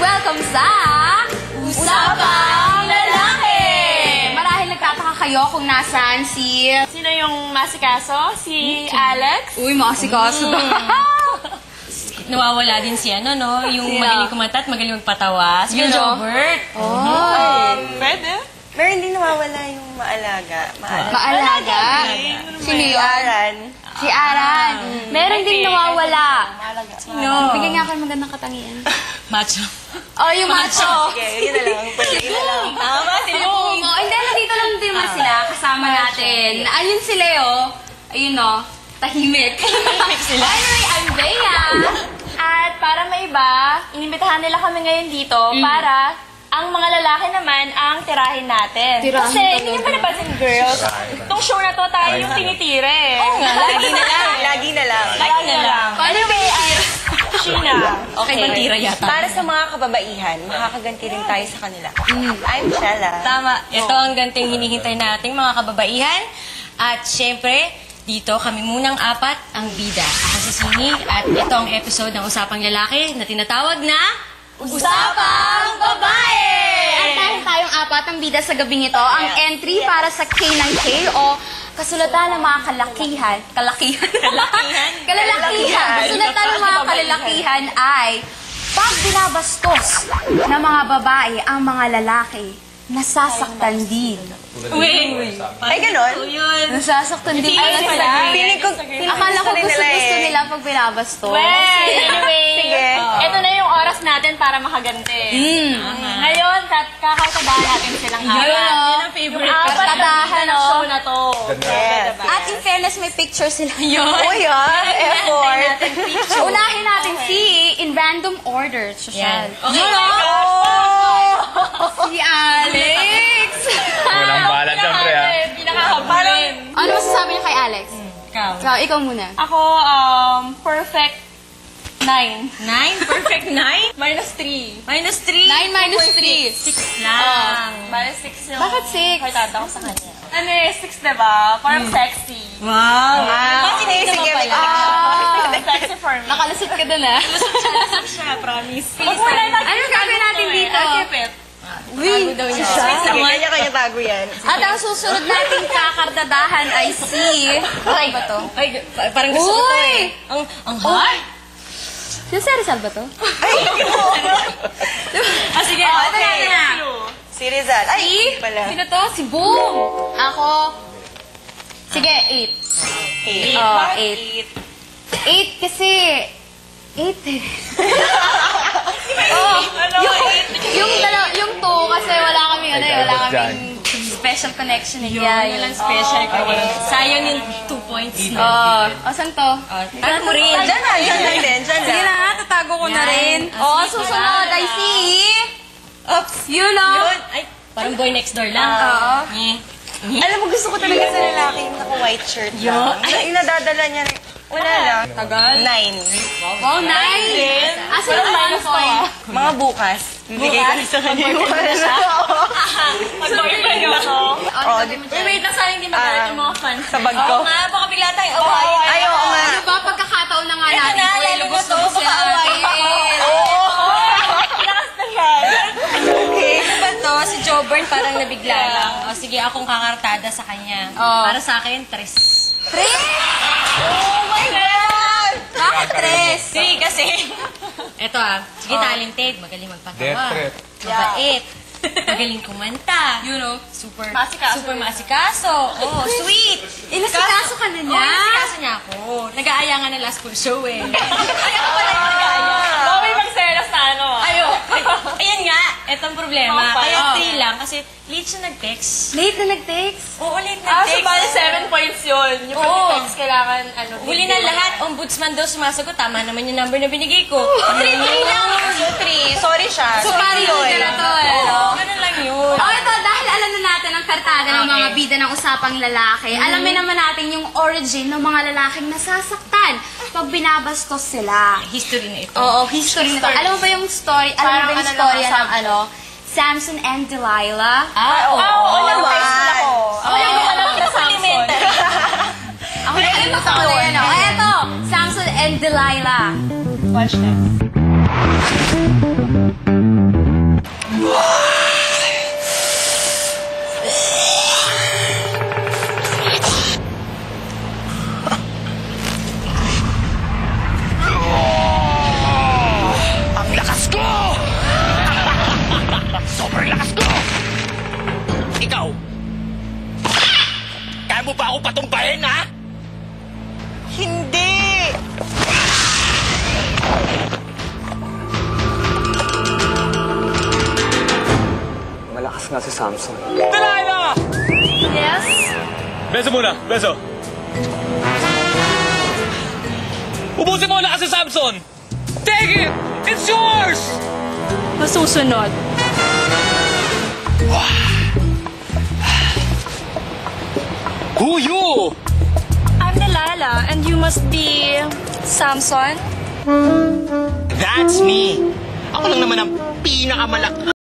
welcome sa Usapang Lalaki! Marahil nagtataka kayo kung nasaan si... Sino yung masikaso? Si Alex? Uy, masikaso daw. Nawawala din si ano, no? Yung Sino? magaling kumanta at magaling magpatawa. Si Jobert. Pwede? Pero hindi nawawala yung maalaga. Maalaga? Sino yun? Aran. Si Aran. Meron din nawawala. Sino? Bigyan nga ako ng magandang katangian. Macho. Oh, yung macho. Okay, yun na lang. Yun na lang. Tama, si Oo, hindi, nandito lang din naman sila. Kasama natin. Ayun si Leo. Ayun o. Tahimik. sila. Anyway, I'm Bea. At para maiba, inimbitahan nila kami ngayon dito para ang mga lalaki naman ang tirahin natin. Tirahin Kasi talaga. hindi nyo pa napansin, girls, itong show na to tayo yung tinitire. Oo nga, lagi na lang. Lagi na lang. Lagi na lang. Anyway, Sheena. Okay, pantira yata. Para sa mga kababaihan, makakaganti rin tayo sa kanila. I'm Shella. Tama. Ito ang ganting hinihintay nating mga kababaihan. At syempre, dito kami munang apat ang bida. Ako si Sini at ito ang episode ng Usapang Lalaki na tinatawag na Usapang Babae! At dahil tayong apat ang bida sa gabing ito, ang entry para sa K9K o kasulatan ng mga kalalakihan. Kasulatan ng mga kalalakihan ay pag binabastos ng mga babae ang mga lalaki, nasasaktan din. Uy! Ay, ganon? Yun. Nasasaktan din. Piling ko, Akala ko gusto nila pag binabastos. Well, anyway, Sige. ito na yung oras natin para makaganti. Ngayon, kakartadahan natin silang apat. Yun ang favorite. Yung apat na Kartadahan, ng oh. show na to. Yes. At in fairness, may picture sila. Uy, effort. Unahin natin si in random order. Social. Yan. Okay. Si Alex! Walang balat syempre, ha? Pinakahabulin. Ano masasabi niyo kay Alex? Ikaw. Ikaw muna. Ako, perfect 9. 9? Perfect 9? Minus 3. Minus 3? 9 minus 3. 6 lang. Minus 6 yung... Bakit six? Kartada ko sa kanya. Ano eh, 6 diba? Parang sexy. Wow! Sige, sige. Sexy for me. Nakalusot ka dun, ah. Siya, promise. Ano gagawin natin dito? Keep it. Uy, Sige, kanya-kanya tago yan. At ang susunod nating kakardadahan ay si... Ano ba to? Ay, parang gusto ko to eh. Ang hard? Yung si Rizal ba to? Ah, sige. Ito na. Si Rizal. Ay, pala. Sino to? Si Boom! Ako... Sige, 8. Oh, 8. 8 kasi... 8 eh. Yung 2 kasi wala kaming special connection eh. Yun lang special ko. Sayang yung 2 points na. Saan to? Tago mo rin. Diyan lang din. Diyan Sige lang. na, tatago ko na rin. Susunod ay si... Oops. Yun o. Ay, parang boy next door lang. Oo. Alam mo, gusto ko talaga sa lalaki yung naka-white shirt lang. Yung nadadala niya rin. Wala lang. Tagal. 9. Wow, 9! Asa yung minus ko? Mga bukas. Bibigay ko na sa kanya yung Mag-boyfriend ko ako. Wait lang, sayang hindi magalit yung mga fans. Sa bag ko. Oo nga, baka bigla tayong awayin. Ay, oo nga. Ano ba, pagkakataon na nga Ito natin. na, lalo na to, baka awayin. Okay. Ano ba to? Si Jobern parang nabigla lang. O sige, akong kakartada sa kanya. Para sa akin, 3. Oh my God! Bakit 3? Sige, kasi... Eto sige, talented, magaling magpatawa. Death threat. Mabait. Magaling kumanta. You know, super masikaso. Oh, sweet. Inasikaso ka na niya? Nasikaso niya ako. Nag-aaya nga ng last full show eh. Ay, ako pala yung nag-aaya. Baka may magselos na ano. Ayan nga, etong problema. Okay. Kaya 3 lang kasi late siya nag-text. Late na nag-text? Oo, late So nag-text. bali 7 points yun. Yung pag-text kailangan, Huli na lahat, ombudsman daw sumasagot. Tama naman yung number na binigay ko. 3 lang. 3. Sorry siya. So, parang yun na to, Ganun lang yun. Ito, dahil alam na natin ang kartada ng mga bida ng usapang lalaki, alamin naman natin yung origin ng mga lalaking nasasaktan pag binabastos sila. History na ito. Oo, history na to. Alam mo ba yung story, alam mo ba yung storya ng Samson and Delilah? Oo naman. Ako yung alam na Samson. Ako nakalimutan ko na yan. Eto, Samson and Delilah. Watch that. nga si Samson. Delilah! Yes? Beso muna, beso. Ubusin mo na kasi Samson! Take it! It's yours! Masusunod. Who you? I'm Delilah, and you must be Samson? That's me. Ako lang naman ang pinakamalaki.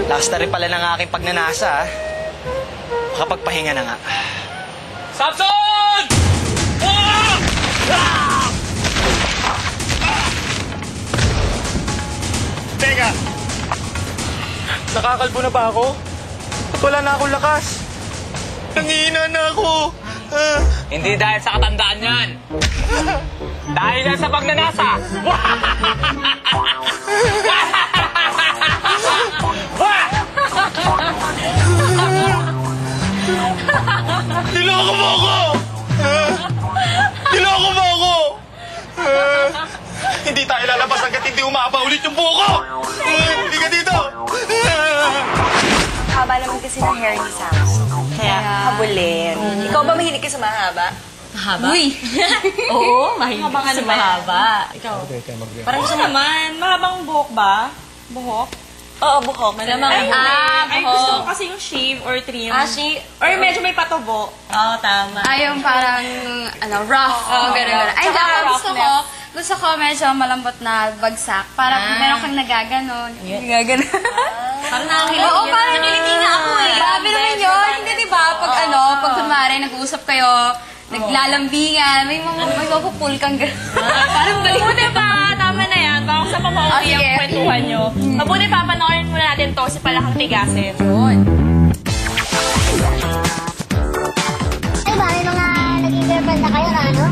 Last na rin pala ng aking pagnanasa. Makapagpahinga na nga. Samson! Ah! Ah! Teka! Nakakalbo na ba ako? At wala na akong lakas. Nangihina na ako. Hindi dahil sa katandaan yan. Dahil yan sa pagnanasa. Niloko mo ako! Niloko mo ako! Hindi tayo lalabas hanggat hindi umaba ulit yung buko! Hindi ka dito! Haba naman kasi ng hair ni Samson. Kaya habulin. Ikaw ba mahilig ka sa mahaba? Mahaba? Uy! Oo, mahilig ka sa mahaba. Ikaw? Parang gusto naman. Mahabang buhok ba? Buhok? Oo, buhok. Malamang Ay, buhok. gusto ko kasi yung shave or trim. Or medyo may patubo. Oo, tama. Ay, yung parang, rough. Gano'n. Ay, Tsaka ako gusto ko medyo malambot na bagsak. Parang meron kang nagaganon. Nagaganon. Parang nakakilig. Oo, parang kiliti na ako eh. Grabe naman yun. Hindi, di ba? Pag pag kunwari, nag-uusap kayo, naglalambingan, may mapupul kang gano'n. Parang balik. Mabuti pa, tama na yan. Baka sa pamauwi ang sige. kwentuhan nyo. Mabuti pa, panoorin muna natin to si Palakang Tigasin. Yun. Ay ba, may mga naging girlfriend na kayo na ano?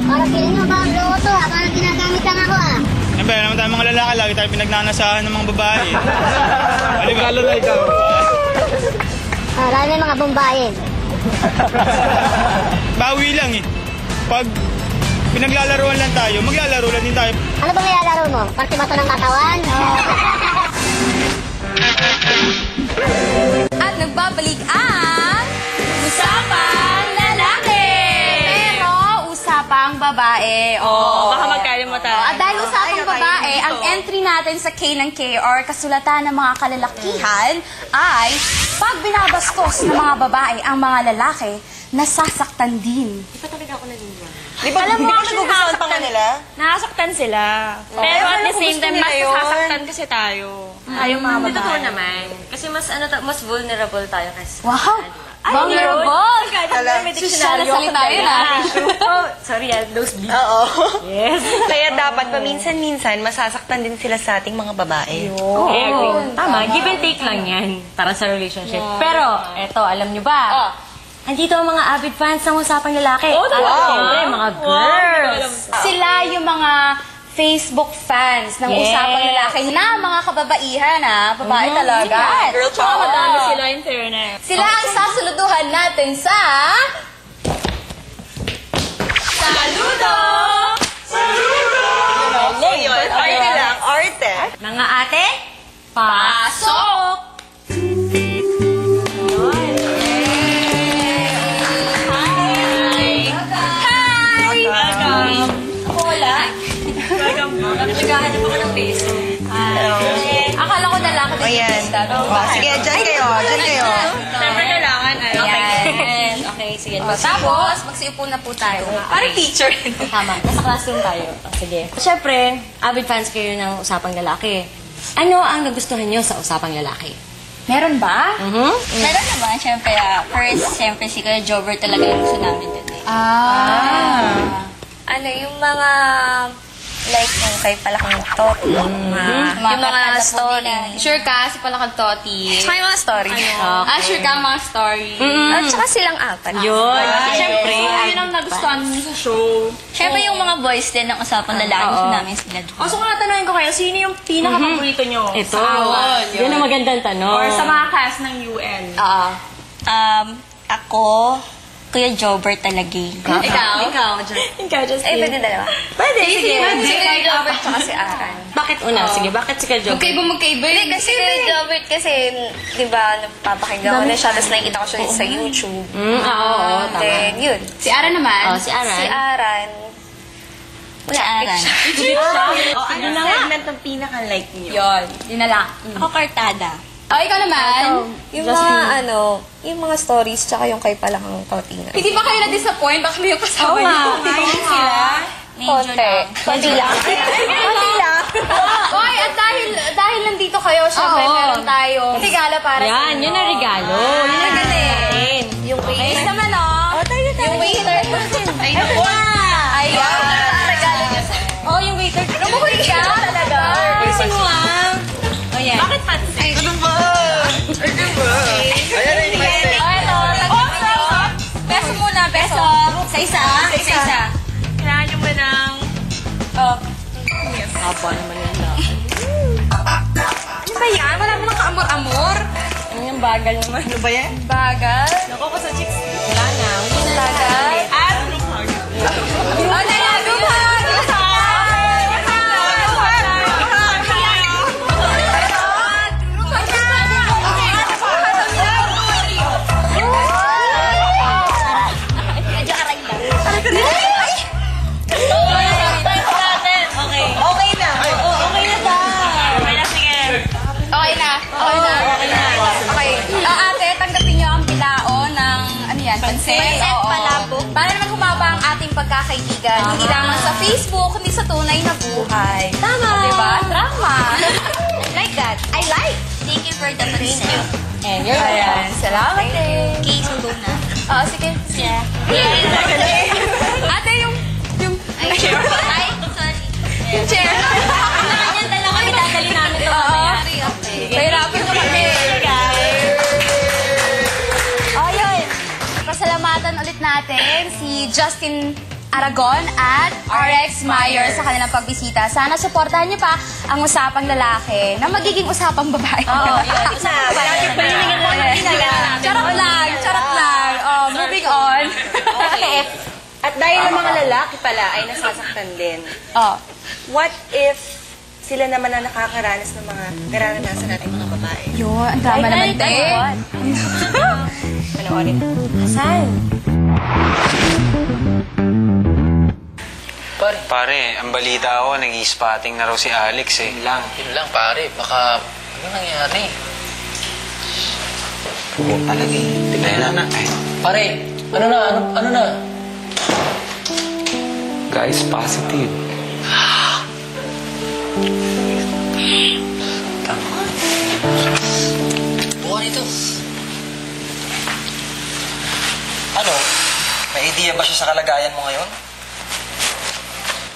Parang feeling mo ba ang loko to ha? Parang ginagamit lang ako ha? Siyempre, naman tayo mga lalaki, lagi tayo pinagnanasahan ng mga babae. Lalo na ikaw. Lalo na yung mga bombayin. Bawi lang eh. Pag pinaglalaruan lang tayo, maglalaro lang din tayo. Ano bang nilalaro mo? Partimato ng katawan? At nagbabalik ang Usapang Lalaki! Pero usapang babae. Baka magkalimutan. At dahil usapang babae, ang entry natin sa K ng K or kasulatan ng mga kalalakihan ay pag binabastos ng mga babae ang mga lalaki, nasasaktan din. Di ba nagugustuhan pa nga nila? Nakasaktan sila. Pero at the same time, mas nasasaktan kasi tayo. Tayong mga Hindi totoo babae. naman. Kasi mas vulnerable tayo kasi. Wow! Vulnerable! May Social na salita yun ah. Oh, sorry those bleep. Oo. Yes. Kaya dapat paminsan-minsan masasaktan din sila sa ating mga babae. Oo. Tama, give and take lang yan para sa relationship. Pero, eto, alam nyo ba? Andito ang mga avid fans ng Usapang Lalaki. At syempre, mga girls. Sila yung mga Facebook fans ng Yes. Usapang Lalaki na mga kababaihan ha. Babae talaga. Girl Tsaka power. madami sila in fairness. Sila ang sasuluduhan natin sa... Saludo! Ayun, arte lang, arte. Mga ate, pasok! Naghahanap ako ng peso. Akala ko lalaki din. Ayan. Sige, dyan kayo. Dyan kayo. Siyempre kailangan. Ayan. Okay, sige. Tapos, magsiupo na po tayo. Parang teacher. Tama, nasa classroom tayo. Sige. Siyempre, avid fans kayo ng Usapang Lalaki. Ano ang nagustuhan nyo sa Usapang Lalaki? Meron ba? Meron naman, syempre, first, syempre, si Kuya Jobber talaga yung gusto namin dun eh. Ano, yung mga, like, yung kay Palakang Toti. Yung mga story. Sure ka, si Palakag Toti. Tsaka yung mga story. Sure ka, mga story. At tsaka silang apat. Yun. Siyempre. Yun ang nagustuhan mo sa show. Syempre, yung mga boys din ng usapang lalaki, gusto namin sila dun. So kung tatanungin ko kayo, sino yung pinaka-paborito nyo? Ito. Yun ang magandang tanong. Or sa mga cast ng UN. Ako, Kuya Jobber talaga. Ikaw? Ikaw, Justin. Pwede dalawa. Pwede, sige. Si Kuya Jobber tsaka si Aran. Bakit una? Sige, bakit si Kuya Jobber? Magkaiba. Hindi, kasi Kuya Jobber kasi, di ba, napapakinggan ko na siya, tapos nakikita ko siya sa YouTube. Oo, tama. Then, yun. Si Ara naman. Si Aran. Si Aran. Si Aran. Ano na segment ng pinaka-like niyo? Yun na lang. Ako, Kartada. Ikaw naman. Yung mga, yung mga stories, tsaka yung kay Palakang Toti na. Hindi ba kayo na-disappoint? Baka may yung kasama niyo. Konti lang. Konti lang. Oy, at dahil nandito kayo, syempre meron tayo regalo para sa Yan, yun ang regalo. Yun ang galing. Yung waiter. Ayos naman, oh. Yung waiter. Ay, naku. Ayan. Regalo niya sa'yo. Oh, yung waiter. Lumuhod ka talaga. Pansin mo ah. Oh, yan. Bakit pansin? Beso muna, beso. Sa isa. Kailangan nyo ba ng... Haba naman yun lang. Ano ba yan? Wala mo nang kaamor-amor. Yung bagal naman. Ano ba yan? Bagal. Ako ko sa chicks. Wala na. Hindi na Bagal. Oh, nalago pa. Ate, tanggapin niyo ang bilao ng, ano yan, pansit. palabok. Para naman humaba ang ating pagkakaibigan. Hindi lamang sa Facebook, kundi sa tunay na buhay. Tama. Diba? Tama. Like that. I like. Thank you for the present. And you're Ayan. Salamat eh. Okay, sundo na. Sige. Yeah. Ate, yung Ay, sorry. chair. Kanya dalawa kami dadali namin ito. Pahirapan ko kami. Ayun. Pasalamatan ulit natin si Justin Aragon at RX Meyer sa kanilang pagbisita. Sana supportahan niyo pa ang Usapang Lalaki na magiging Usapang Babae. Charot lang. Moving on. Okay. At dahil ang mga lalaki pala ay nasasaktan din, what if sila naman ang nakakaranas ng mga nararanasan natin mga babae? Yun, ang drama naman din. Panoorin. Hasan. Pare, ang balita ako, nag-i-spotting na raw si Alex eh. Yun lang, pare. Baka, ano nangyari? Oo, talaga eh. Tignan na. Pare, ano na? Guys, positive. Tama. Bukan ito. Ano? May idea ba siya sa kalagayan mo ngayon?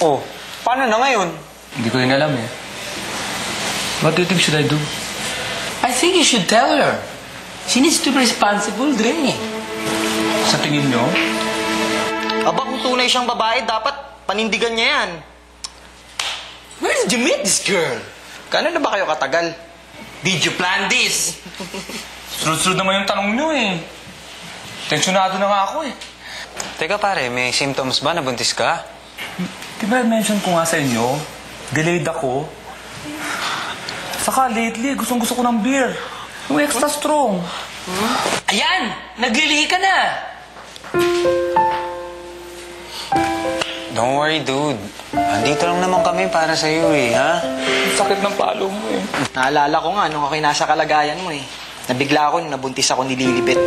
Oh, paano na ngayon? Hindi ko rin alam eh. What do you think should I do? I think you should tell her. She needs to be responsible, Dre. Sa tingin nyo? Aba, kung tunay siyang babae, dapat panindigan niya yan. Where did you meet this girl? Gano'n na ba kayo katagal? Did you plan this? Sunod-sunod naman yung tanong nyo eh. Tensyonado na nga ako eh. Teka pare, may symptoms ba? Nabuntis ka? Di ba mention ko nga sa inyo, delayed ako. Saka lately, gustong-gusto ko ng beer. Yung extra strong. Ayan! Naglilihi ka na! Don't worry, dude. Andito lang naman kami para sa iyo eh, ha? Ang sakit ng palo mo eh. Naalala ko nga nung ako'y nasa kalagayan mo eh. Nabigla ako nung nabuntis ako ni Lilibet.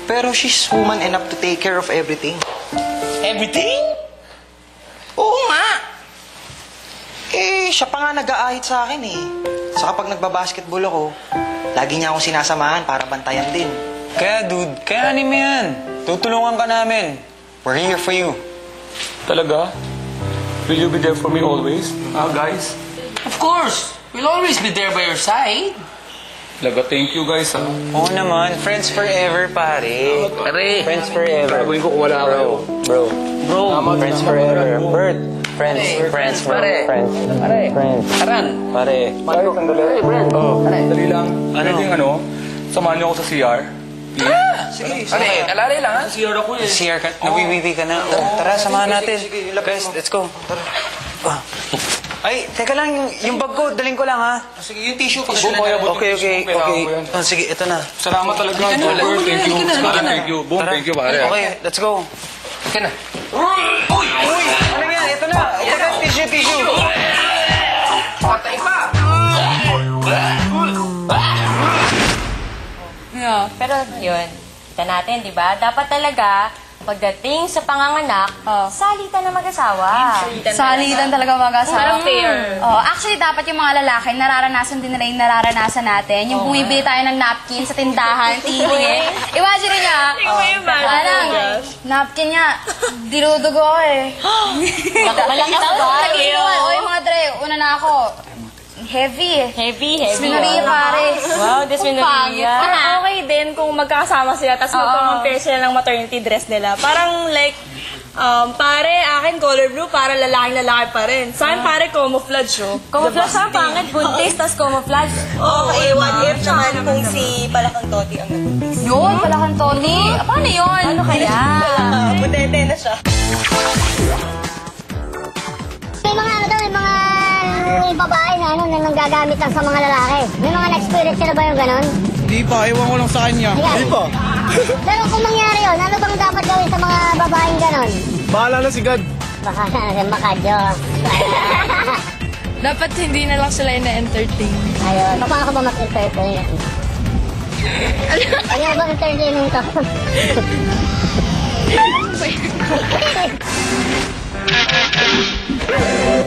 Pero she's woman enough to take care of everything. Everything? Oo nga. Eh, siya pa nga nag-aahit sa akin eh. Saka pag nagbabasketball ako, Lagi niya akong sinasamahan para bantayan din. Kaya dude, kayanin mo yan. Tutulungan ka namin. We're here for you. Talaga? Will you be there for me always? Guys? Of course! We'll always be there by your side. Talaga, thank you guys, ha? Oo naman, friends forever, pare. Pare. Friends forever. Gagawin ko kung wala kayo. Bro. Friends forever. Bert. Friends. Friends. Pare. Friends. Pare. Friends. Aran. Pare. Pare, sandali. Hey, Brent. Oh, Pare. dali lang. Pwedeng samahan niyo ako sa CR. Sige. Pare, alalay lang, ha? Sa CR ako eh. CR ka, nabibibi ka na. Tara, samahan natin. Guys, let's go. Tara. Ay, teka lang, yung bag ko, daling ko lang, ha? Sige, yung tissue pa. Okay. Oh, sige, ito na. Salamat talaga, Joker. Thank you. Pare, thank you. Boom, thank you, pare. Okay, let's go. Okay na. Uy! Ano yan? Ito na. Teka, tissue. Patay pa! Pero yun, kita natin, di ba? Dapat talaga, pagdating sa panganganak, salitan na mag-asawa. Salitan talaga mag-asawa. Parang fair. Actually, dapat yung mga lalaki, nararanasan din nila yung nararanasan natin. Yung bumibili tayo ng napkin sa tindahan, tiling. Imagine niya. Napkin niya, dinudugo ko eh. Malakas ba? Nag-iinuman. O yung mga dre, una na ako. Heavy eh. Heavy. Disminuria pare. Wow, disminuria. Parang okay din kung magkakasama sila tapos magpa-compare sila ng maternity dress nila. Parang like, pare, akin color blue, para lalaki pa rin. Saan pare camouflage, oh? Camouflage sa pangit, buntis, tas camouflage. Okay, what if naman kung si Palakang Toti ang nabuntis? Yun, Palakang Toti. Paano yun? Ano kaya? Butete na siya. May babae na na nanggagamit lang sa mga lalaki. May mga na-experience sila ba yung ganon? Hindi pa, ewan ko lang sa kanya. Hindi pa. Pero kung mangyari yun, ano bang dapat gawin sa mga babaeng ganon? Bahala na si God. Baka makadyo. Dapat hindi na lang sila ina-entertain. Ayun. Paano ka ba mag-entertain? Ano ba entertaining to?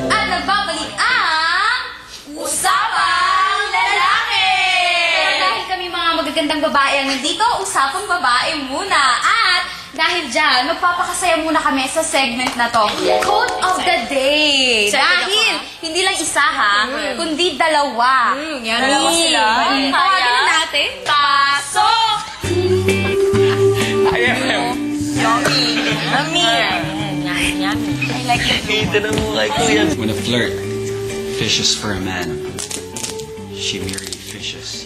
At nagbabalik ang Usapang Lalaki! Dahil kami mga magagandang babae ang nandito, Usapang Babae muna. At dahil dyan, magpapakasaya muna kami sa segment na to. Quote of the Day. Dahil hindi lang isa ha, kundi dalawa. Dalawa sila. Tawagin na natin. Pasok! When a flirt fishes for a man, she merely fishes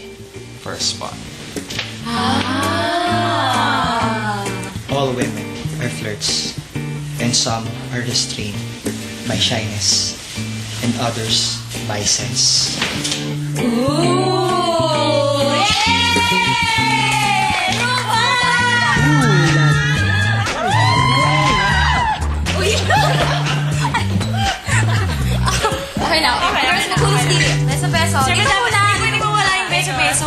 for a spot. All women are flirts, and some are restrained by shyness, and others by sense. Okay na. First, mag-hulog dito. Beso-beso. Dito muna. Pwede mo wala yung beso-beso.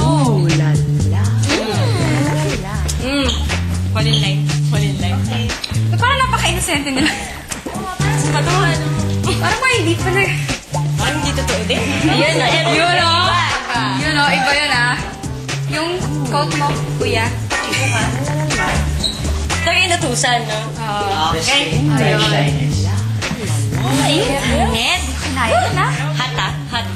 Falling line. Parang napaka-inosente nila. Sa patuhan. Parang mga hindi pa na. Parang hindi totoo din. Yun o, iba yun ah. Yung coat mo, kuya. Ito yung inutusan, no? Okay. Ned, kinaya na na. Hot, ha? Hot.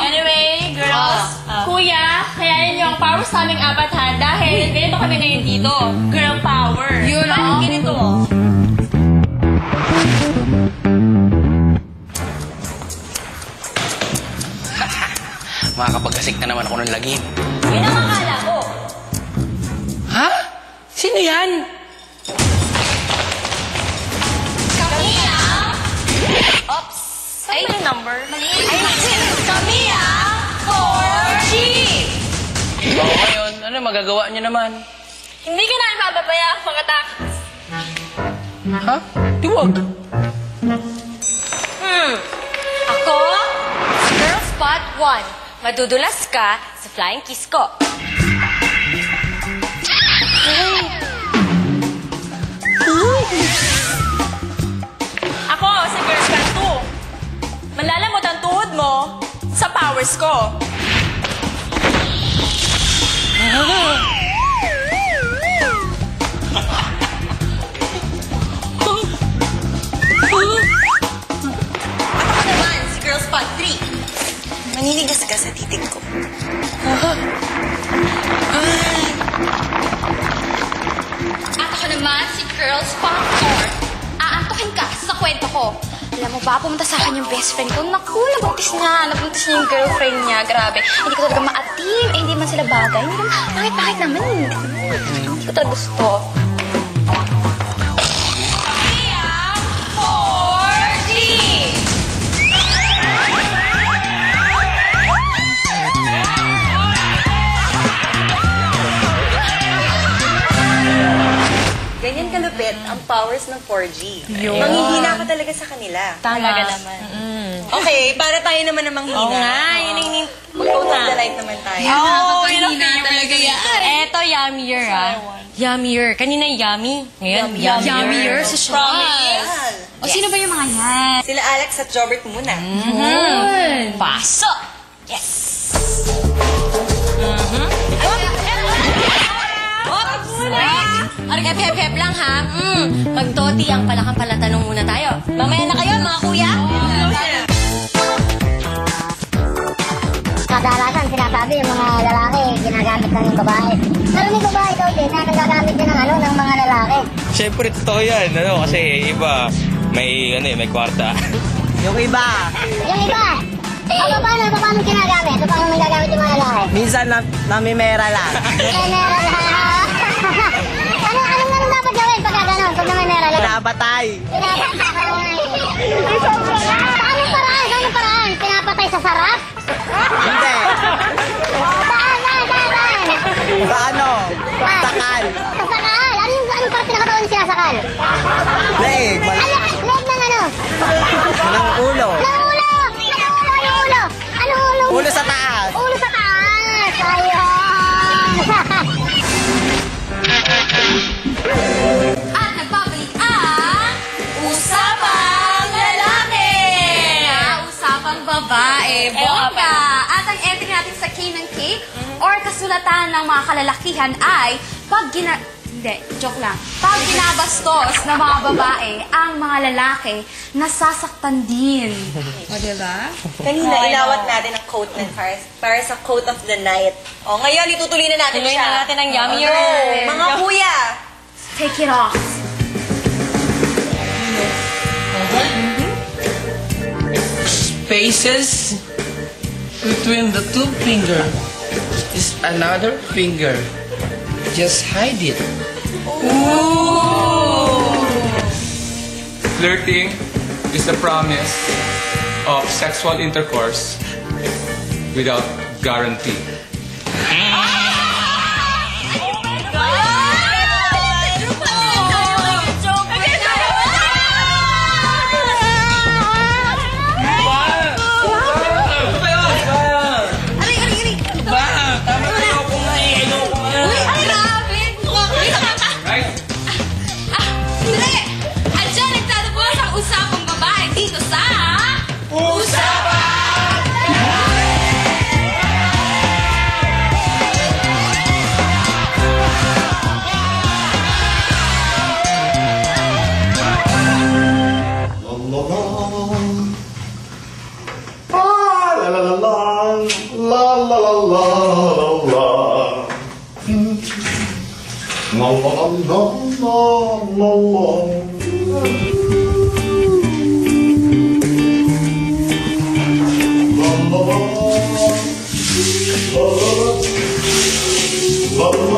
Anyway, girls, kuya, kayanin niyo ang powers sa aming apat ha, dahil ganito kami ngayon dito. Girl power. Yun, Parang oh. ganito. Makakapagkasik na naman ako ng lagim. Yun ang akala ko. Ha? Sino yan? Ay, yung number. Kami ah, 4G! O ngayon, ano magagawa niyo naman? Hindi ka namin pababayaan mga takas. Ha? Di wag. Ako, Girl Spot 1. Madudulas ka sa flying kiss ko. Ako, si Girl Scout 2. Malalamot ang tuhod mo sa powers ko. naman, si Girls Pod 3. Maninigas ka sa titig ko. At ako naman, si Girls Pop 4. Aantukin ka sa kwento ko. Alam mo ba, pumunta sa akin yung best friend ko. Naku, nabuntis niya yung girlfriend niya. Grabe. Hindi ko talaga maatim. Eh, hindi man sila bagay. Hindi naman, bakit naman? Hindi ko talaga gusto. Ganyan kalupit ang powers ng 4G. Manghihina ka talaga sa kanila. Talaga naman. Okay, para tayo naman ang manghina. Oo nga, yun ang Mag-vote of the light naman tayo. yun ang talaga yan. Eto, yummier Yummier. Kanina yummy. Ngayon, yummier sa Promise. O, sino ba yung mga yan? Sila Alex at Jobert muna. Paso! Yes! Hep-hep lang ha. Magtoti ang palakang-palatanong muna tayo. Mamaya na kayo, mga kuya. Kadalasan sinasabi yung mga lalaki ginagamit lang yung babae. Maraming babae daw din na nagagamit din ng mga lalaki. Siyempre, totoo yan. Kasi iba, may kwarta. Yung iba, Paano ginagamit? Paano nagagamit yung mga lalaki? minsan namimera lang. Meron Anong dapat gawin pagka gano'n? Pag naman meron lang? Nabatay. Paano paraan? Pinapatay sa sarap? Hindi. Saan? Sa ano? Sakal. Sa sakal? Anong parte ng katawan sinasakal? Leeg. Leg ng ano? Ng ulo. Anong ulo? Ulo sa taas. Ulo sa taas! Ayun! At nagbabalik ang Usapang Lalaki! Usapang Babae. Bongga! At ang entry natin sa K ng K or kasulatan ng mga kalalakihan ay pag joke lang. Pag binabastos ng mga babae ang mga lalaki, nasasaktan din. O, diba? Kanina, inawat natin ang quote ng para sa quote of the night. O, ngayon, itutuloy na natin Tuloy siya. na natin ang yummier. Mga kuya! Take it off. Spaces between the two finger is another finger. Just hide it. Flirting is the promise of sexual intercourse without guarantee. Usapang Babae dito sa La la